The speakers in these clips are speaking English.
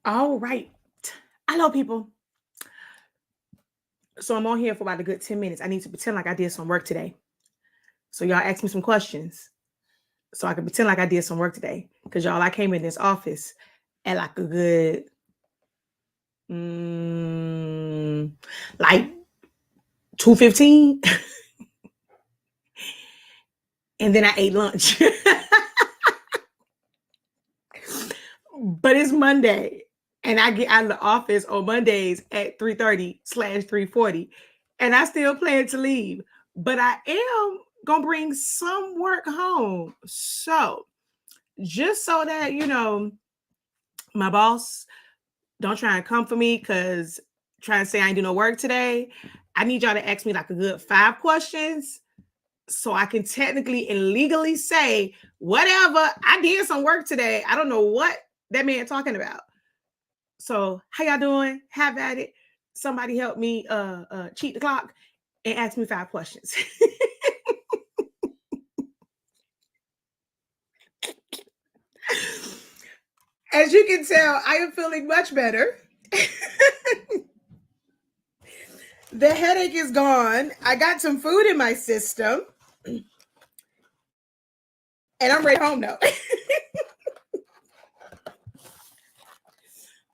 All right. Hello, people. So I'm on here for about a good 10 minutes. I need to pretend like I did some work today. So y'all ask me some questions so I can pretend like I did some work today. Because y'all, I came in this office at like a good, like 2:15. And then I ate lunch. But it's Monday. And I get out of the office on Mondays at 3:30/3:40. And I still plan to leave. But I am gonna bring some work home. So just so that my boss don't try and come for me because trying to say I ain't do no work today. I need y'all to ask me like a good 5 questions so I can technically and legally say whatever. I did some work today. I don't know what that man talking about. So how y'all doing? Have at it. Somebody help me cheat the clock and ask me 5 questions. As you can tell, I am feeling much better. The headache is gone. I got some food in my system. And I'm ready home now.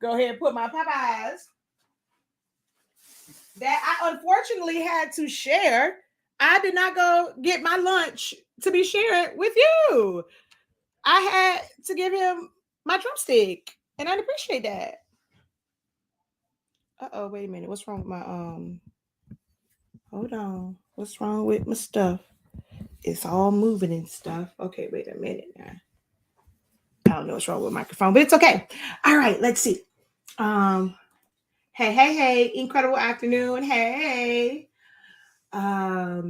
Go ahead and put my Popeyes that I unfortunately had to share. I did not go get my lunch to be shared with you. I had to give him my drumstick, and I'd appreciate that. Uh-oh, wait a minute. What's wrong with my hold on. What's wrong with my stuff? It's all moving and stuff. Okay, wait a minute now. I don't know what's wrong with the microphone, but it's okay. All right, let's see. Hey, incredible afternoon. Hey. What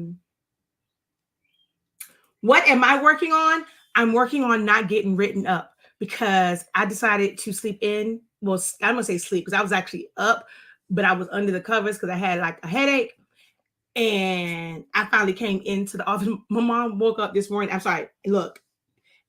am I working on? I'm working on not getting written up because I decided to sleep in. Well, I'm gonna say sleep because I was actually up, but I was under the covers because I had like a headache. And I finally came into the office. My mom woke up this morning. I'm sorry, look,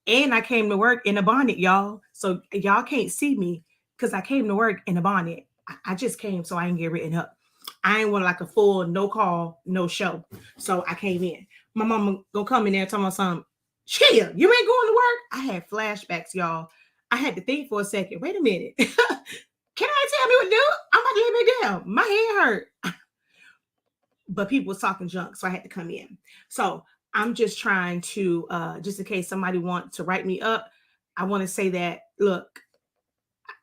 and I came to work in a bonnet, y'all. So y'all can't see me because I came to work in a bonnet. I just came so I didn't get written up. I ain't want like a full no call, no show. So I came in. My mama gonna come in there and tell me something. Shia, you ain't going to work? I had flashbacks, y'all. I had to think for a second. Wait a minute. Can I tell me what to do? I'm about to lay me down. My head hurt. But people was talking junk, so I had to come in. So I'm just trying to, just in case somebody wants to write me up, I want to say that, look,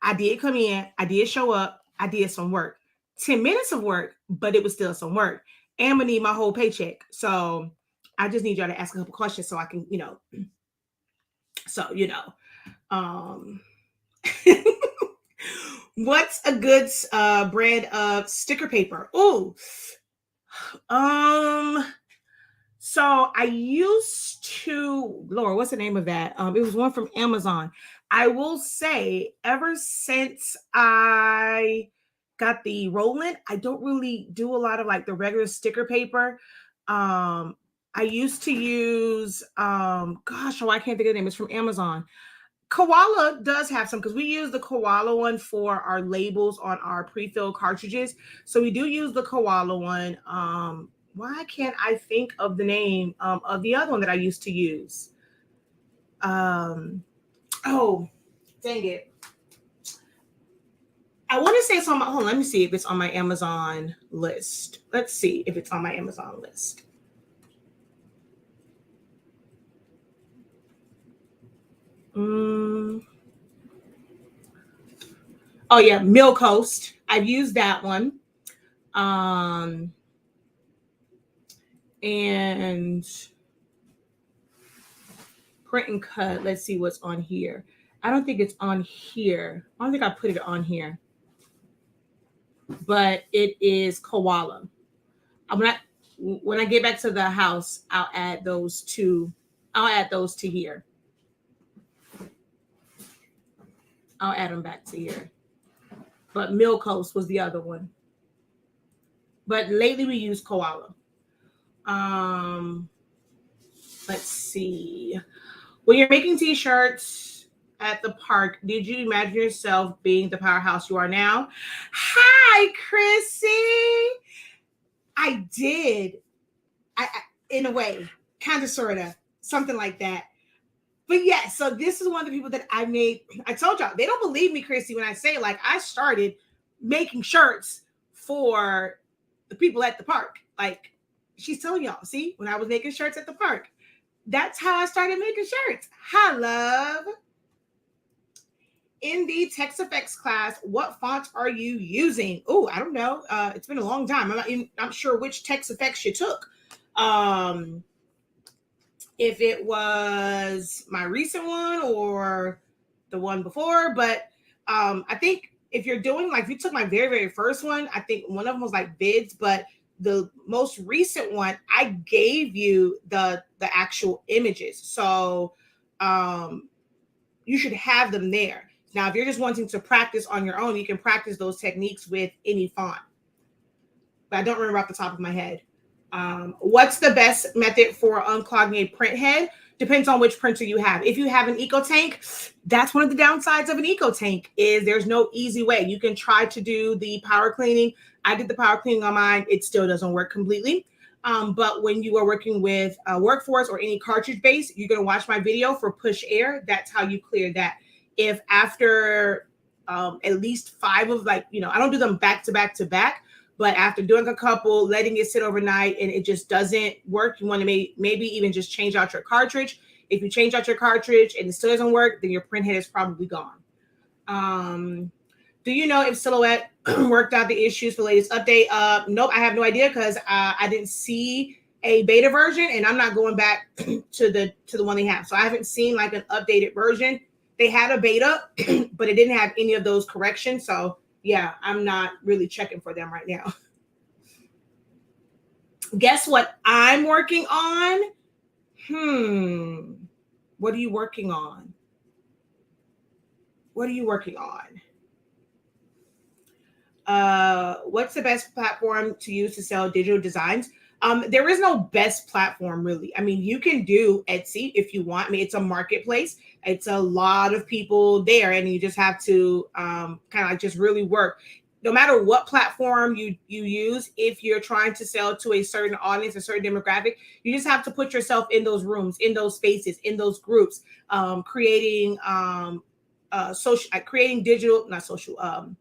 I did come in, I did show up, I did some work. 10 minutes of work, but it was still some work. And I'm gonna need my whole paycheck. So I just need y'all to ask a couple questions so I can, um what's a good brand of sticker paper? Oh, so I used to, Laura, what's the name of that? It was one from Amazon. I will say, ever since I got the Roland, I don't really do a lot of like the regular sticker paper. I used to use, gosh, oh, I can't think of the name. It's from Amazon. Koala does have some because we use the Koala one for our labels on our pre-filled cartridges. So we do use the Koala one. Why can't I think of the name of the other one that I used to use? Oh, dang it. I want to say it's on my, hold on, let me see if it's on my Amazon list. Let's see if it's on my Amazon list. Oh yeah, Milk Coast. I've used that one. And print and cut. Let's see what's on here. I don't think it's on here. I don't think I put it on here. But it is Koala. When I get back to the house, I'll add those to here. I'll add them back to here. But Milk Coast was the other one. But lately we use Koala. Let's see. When you're making t-shirts, at the park, did you imagine yourself being the powerhouse you are now? Hi, Chrissy. I did. I in a way, kind of, sort of, something like that. But yeah, so this is one of the people that I made. I told y'all, they don't believe me, Chrissy, when I say, like, I started making shirts for the people at the park. Like, she's telling y'all, see, when I was making shirts at the park, that's how I started making shirts. Hi, love. In the text effects class, what font are you using? Oh, I don't know. It's been a long time. I'm not sure which text effects you took. If it was my recent one or the one before, but I think if you're doing, like, if you took my very, very first one, I think one of them was like bids, but the most recent one, I gave you the actual images. So you should have them there. Now, if you're just wanting to practice on your own, you can practice those techniques with any font. But I don't remember off the top of my head. What's the best method for unclogging a print head? Depends on which printer you have. If you have an EcoTank, that's one of the downsides of an EcoTank is there's no easy way. You can try to do the power cleaning. I did the power cleaning on mine. It still doesn't work completely. But when you are working with a Workforce or any cartridge base, you're going to watch my video for push air. That's how you clear that. If after at least 5 of, like, I don't do them back to back to back, but after doing a couple, letting it sit overnight and it just doesn't work, you want to maybe even just change out your cartridge. If you change out your cartridge and it still doesn't work, then your print head is probably gone. Do you know if Silhouette worked out the issues for the latest update? Nope, I have no idea because I didn't see a beta version, and I'm not going back to the one they have. So I haven't seen like an updated version. They had a beta, but it didn't have any of those corrections. So yeah, I'm not really checking for them right now. Guess what I'm working on? What are you working on? What are you working on? What's the best platform to use to sell digital designs? There is no best platform, really. I mean, you can do Etsy if you want. I mean, it's a marketplace. It's a lot of people there, and you just have to kind of like just really work. No matter what platform you use, if you're trying to sell to a certain audience, a certain demographic, you just have to put yourself in those rooms, in those spaces, in those groups, creating digital, not social,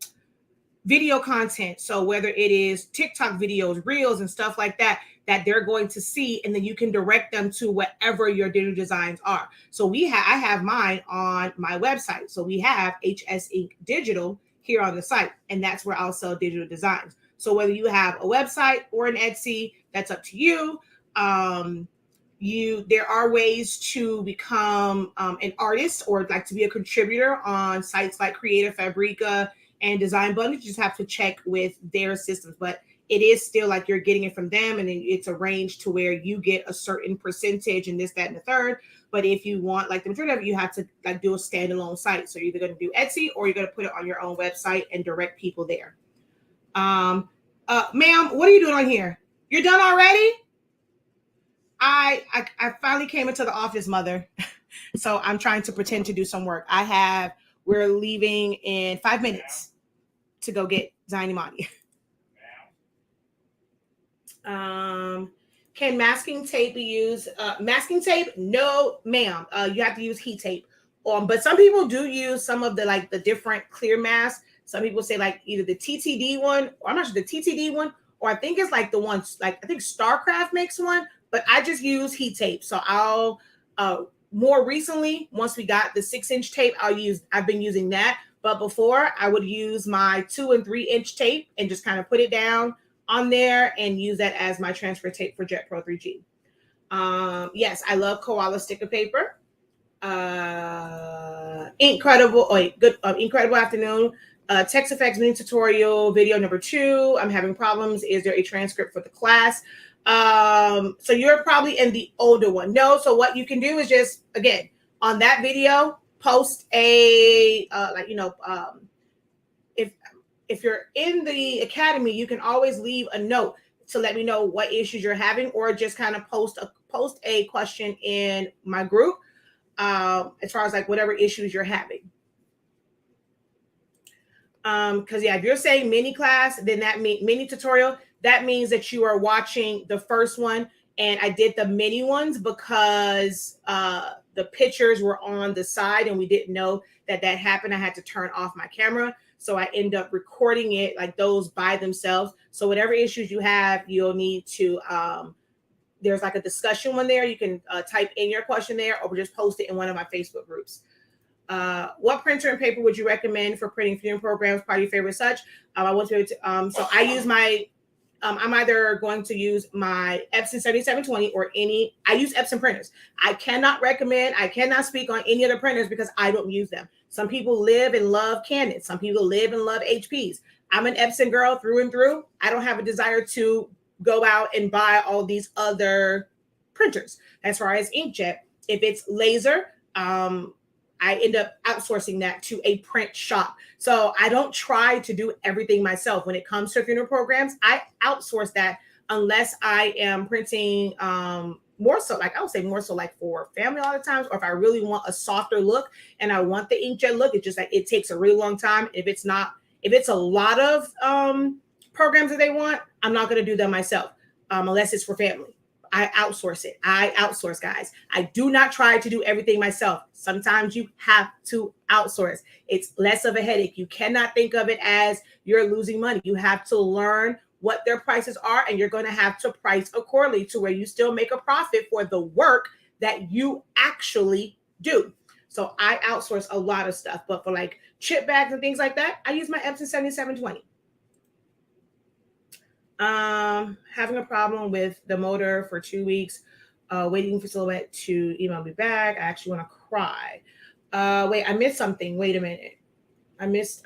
video content. So whether it is TikTok videos, reels, and stuff like that, that they're going to see, and then you can direct them to whatever your digital designs are. So I have mine on my website. So we have HS Inc. Digital here on the site, and that's where I'll sell digital designs. So whether you have a website or an Etsy, that's up to you. There are ways to become an artist or like to be a contributor on sites like Creative Fabrica and Design Bundle. You just have to check with their systems, but it is still like you're getting it from them, and then it's arranged to where you get a certain percentage and this, that, and the third. But if you want like the majority of it, you have to like do a standalone site. So you're either going to do Etsy or you're going to put it on your own website and direct people there. Ma'am, what are you doing on here? You're done already? I finally came into the office, mother. So I'm trying to pretend to do some work. We're leaving in 5 minutes to go get Zaini Mani. Can masking tape be used? Masking tape? No, ma'am. You have to use heat tape. But some people do use some of the different clear masks. Some people say like either the TTD one, or I'm not sure the TTD one, or I think it's like the ones like I think StarCraft makes one, but I just use heat tape. So I'll more recently, once we got the 6-inch tape, I've been using that. But before, I would use my 2 and 3-inch tape and just kind of put it down on there and use that as my transfer tape for Jet Pro 3G. Yes, I love koala sticker paper. Incredible afternoon. Text effects mini tutorial video number 2. I'm having problems. Is there a transcript for the class? So you're probably in the older one. No, so what you can do is just, again, on that video, post a, if you're in the academy, you can always leave a note to let me know what issues you're having, or just kind of post a question in my group. as far as like whatever issues you're having. Because yeah, if you're saying mini class, then that mean mini tutorial, that means that you are watching the first one. And I did the mini ones because the pictures were on the side and we didn't know that that happened. I had to turn off my camera. So I end up recording it like those by themselves. So whatever issues you have, you'll need to, there's like a discussion one there. You can type in your question there or just post it in one of my Facebook groups. What printer and paper would you recommend for printing funeral programs? Part of your favorite such? I want to. So I use my. I'm either going to use my Epson 7720 or any. I use Epson printers. I cannot recommend. I cannot speak on any other printers because I don't use them. Some people live and love Canon. Some people live and love HPs. I'm an Epson girl through and through. I don't have a desire to go out and buy all these other printers. As far as inkjet, if it's laser, I end up outsourcing that to a print shop. So I don't try to do everything myself. When it comes to funeral programs, I outsource that unless I am printing more so, like I would say more so like for family a lot of times, or if I really want a softer look and I want the inkjet look, it's just like it takes a really long time. If it's a lot of programs that they want, I'm not going to do them myself unless it's for family. I outsource it. I outsource, guys. I do not try to do everything myself. Sometimes you have to outsource. It's less of a headache. You cannot think of it as you're losing money. You have to learn what their prices are, and you're going to have to price accordingly to where you still make a profit for the work that you actually do. So I outsource a lot of stuff, but for like chip bags and things like that, I use my Epson 7720. Having a problem with the motor for 2 weeks, waiting for Silhouette to email me back. I actually want to cry. Wait, I missed something. Wait a minute. I missed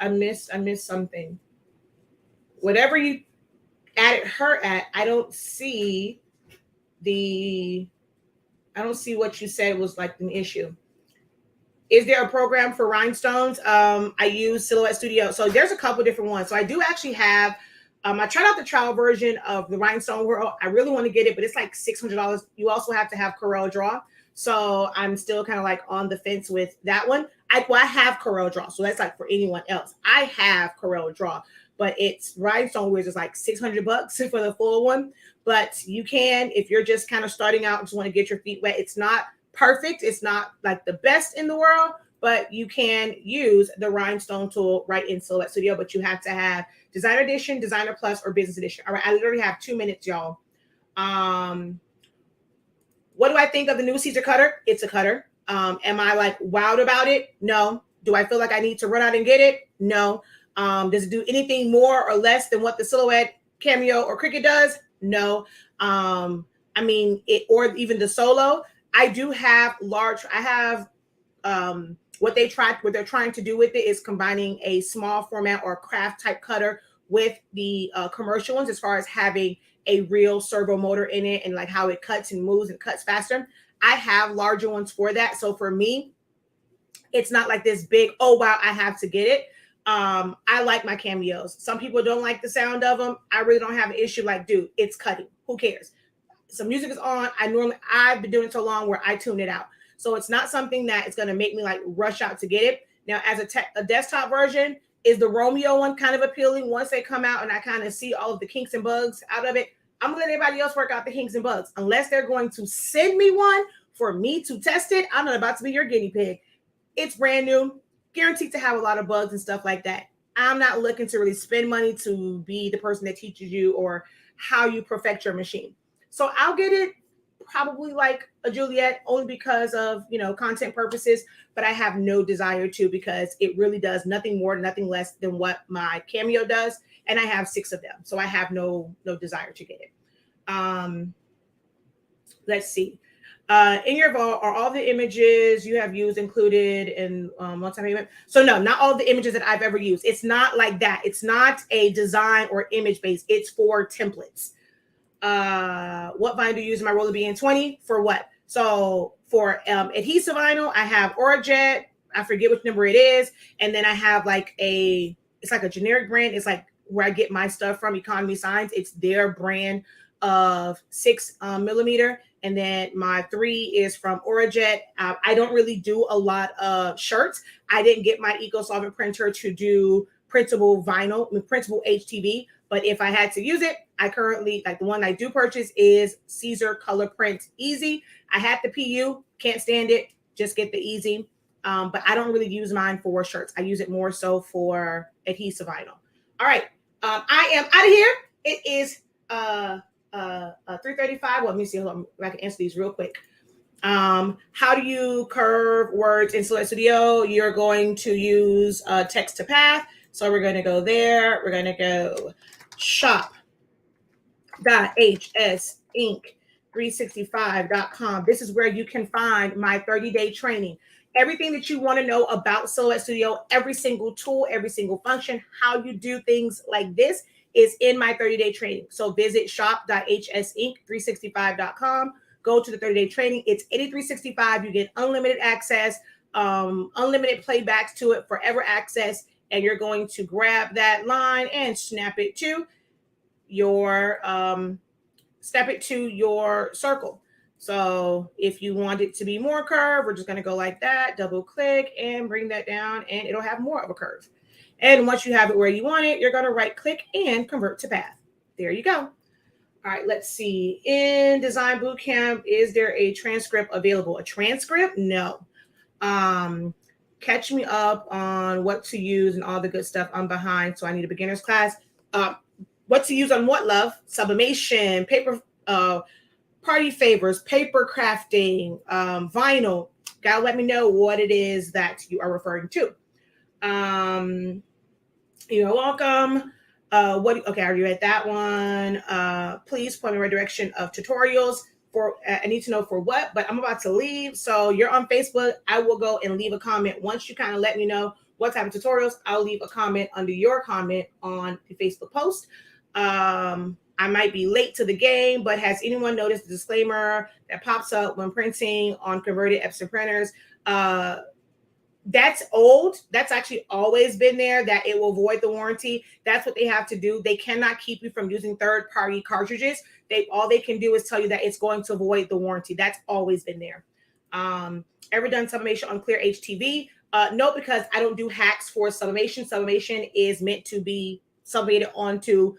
something. Whatever you added her at, I don't see what you said was like an issue. Is there a program for rhinestones? I use Silhouette Studio. So there's a couple different ones. So I do actually have, I tried out the trial version of the Rhinestone World. I really want to get it, but it's like $600. You also have to have Corel Draw. So I'm still kind of like on the fence with that one. I have Corel Draw. So that's like for anyone else. I have Corel Draw, but it's Rhinestone World is like $600 for the full one. But you can, if you're just kind of starting out and just want to get your feet wet, it's not perfect. It's not like the best in the world, but you can use the Rhinestone tool right in Silhouette Studio, but you have to have Designer Edition, Designer Plus, or Business Edition. All right, I literally have 2 minutes, y'all. What do I think of the new Caesar cutter? It's a cutter. Am I like wowed about it? No. Do I feel like I need to run out and get it? No. Does it do anything more or less than what the Silhouette, Cameo, or Cricut does? No. I mean, or even the Solo. I do have what they're trying to do with it is combining a small format or craft type cutter with the commercial ones, as far as having a real servo motor in it and like how it cuts and moves and cuts faster. I have larger ones for that. So for me, it's not like this big, oh wow, I have to get it. I like my Cameos. Some people don't like the sound of them. I really don't have an issue. Like, dude, it's cutting. Who cares? Some music is on. I've been doing it so long where I tune it out. So it's not something that is going to make me like rush out to get it. Now, as a desktop version, is the Romeo one kind of appealing? Once they come out and I kind of see all of the kinks and bugs out of it, I'm going to let everybody else work out the kinks and bugs. Unless they're going to send me one for me to test it, I'm not about to be your guinea pig. It's brand new, guaranteed to have a lot of bugs and stuff like that. I'm not looking to really spend money to be the person that teaches you or how you perfect your machine. So I'll get it probably like a Juliet only because of, content purposes, but I have no desire to, because it really does nothing more, nothing less than what my Cameo does. And I have 6 of them. So I have no desire to get it. Let's see. In your vault, are all the images you have used included in one-time payment? So no, not all the images that I've ever used. It's not like that. It's not a design or image base. It's for templates. What vinyl do you use in my roller BN20 for what? So for adhesive vinyl, I have Orajet. I forget which number it is. And then I have it's like a generic brand. It's like where I get my stuff from, Economy Signs. It's their brand of 6 millimeter. And then my 3 is from Orajet. I don't really do a lot of shirts. I didn't get my eco-solvent printer to do printable vinyl, printable HTV. But if I had to use it, I currently, like the one I do purchase is Caesar Color Print Easy. I had the PU, can't stand it, just get the Easy. But I don't really use mine for shirts. I use it more so for adhesive vinyl. All right, I am out of here. It is 3:35. Well, let me see. Hold on, I can answer these real quick. How do you curve words in Silhouette Studio? You're going to use text to path. So we're going to go there. We're going to go shop.hsinc365.com. This is where you can find my 30-day training. Everything that you want to know about Silhouette Studio, every single tool, every single function, how you do things like this is in my 30-day training. So visit shop.hsinc365.com. Go to the 30-day training. It's $83.65. You get unlimited access, unlimited playbacks to it, forever access, and you're going to grab that line and snap it to your circle. So if you want it to be more curved, we're just going to go like that, double click and bring that down, and it'll have more of a curve. And once you have it where you want it, you're going to right click and convert to path. There you go. All right, let's see. In Design Bootcamp, is there a transcript available? A transcript? No. Catch me up on what to use and all the good stuff. I'm behind, so I need a beginner's class. What to use on what, love? Sublimation, paper, party favors, paper crafting, vinyl. Gotta let me know what it is that you are referring to. You're welcome. Okay, are you at that one? Please point me in the right direction of tutorials. I need to know for what, but I'm about to leave. So you're on Facebook. I will go and leave a comment. Once you kind of let me know what type of tutorials, I'll leave a comment under your comment on the Facebook post. I might be late to the game, but has anyone noticed the disclaimer that pops up when printing on converted Epson printers? That's old. That's actually always been there, that it will void the warranty. That's what they have to do. They cannot keep you from using third-party cartridges. All they can do is tell you that it's going to void the warranty. That's always been there. Ever done sublimation on clear HTV? No, because I don't do hacks for sublimation. Sublimation is meant to be sublimated onto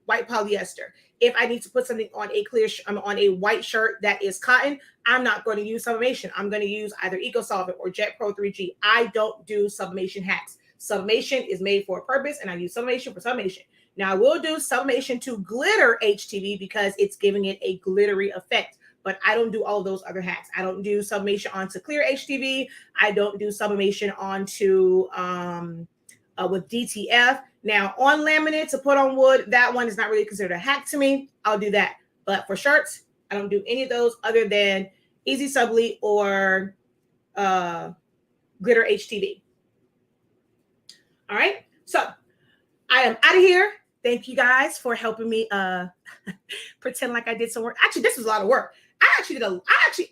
white polyester. If I need to put something on on a white shirt that is cotton, I'm not going to use sublimation. I'm going to use either EcoSolvent or Jet Pro 3G. I don't do sublimation hacks. Sublimation is made for a purpose, and I use sublimation for sublimation. Now, I will do sublimation to glitter HTV because it's giving it a glittery effect, but I don't do all of those other hacks. I don't do sublimation onto clear HTV. I don't do sublimation onto with DTF. Now, on laminate to put on wood, that one is not really considered a hack to me. I'll do that. But for shirts, I don't do any of those other than Easy Subli or Glitter HTV. All right. So I am out of here. Thank you guys for helping me pretend like I did some work. Actually, this was a lot of work. I actually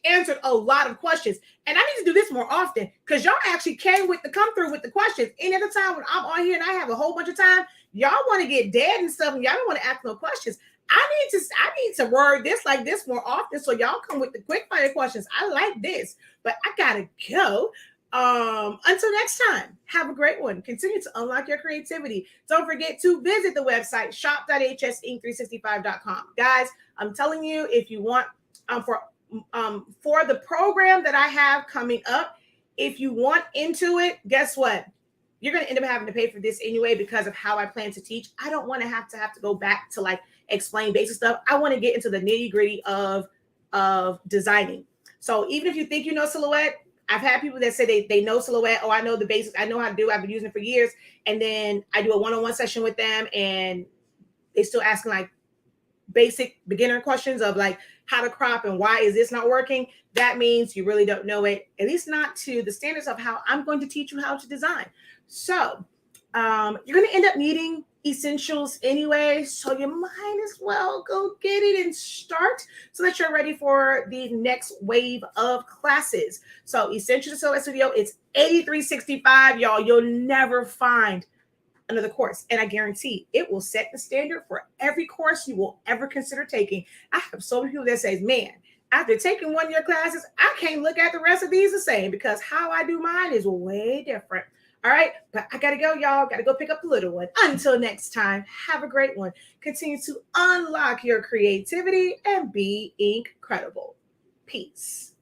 answered a lot of questions, and I need to do this more often because y'all actually come through with the questions. Any other time when I'm on here and I have a whole bunch of time, y'all want to get dead and stuff, and y'all don't want to ask no questions. I need to word this like this more often, so y'all come with the quick fire questions. I like this, but I gotta go. Until next time, have a great one. Continue to unlock your creativity. Don't forget to visit the website shop.hsinc365.com. Guys, I'm telling you, if you want for the program that I have coming up, if you want into it, guess what? You're going to end up having to pay for this anyway because of how I plan to teach. I don't want to have to go back to like explain basic stuff. I want to get into the nitty-gritty of designing. So even if you think you know Silhouette, I've had people that say they know Silhouette. Oh, I know the basics. I know how to do it. I've been using it for years. And then I do a one-on-one session with them and they still asking like basic beginner questions of like how to crop and why is this not working. That means you really don't know it, at least not to the standards of how I'm going to teach you how to design. So you're going to end up needing essentials anyway, so you might as well go get it and start so that you're ready for the next wave of classes. So Essentials to Silhouette Studio, it's $83.65, y'all. You'll never find another course. And I guarantee it will set the standard for every course you will ever consider taking. I have so many people that say, man, after taking 1 year classes, I can't look at the rest of these the same because how I do mine is way different. All right, but I gotta go, y'all. Gotta go pick up the little one. Until next time, have a great one. Continue to unlock your creativity and be incredible. Peace.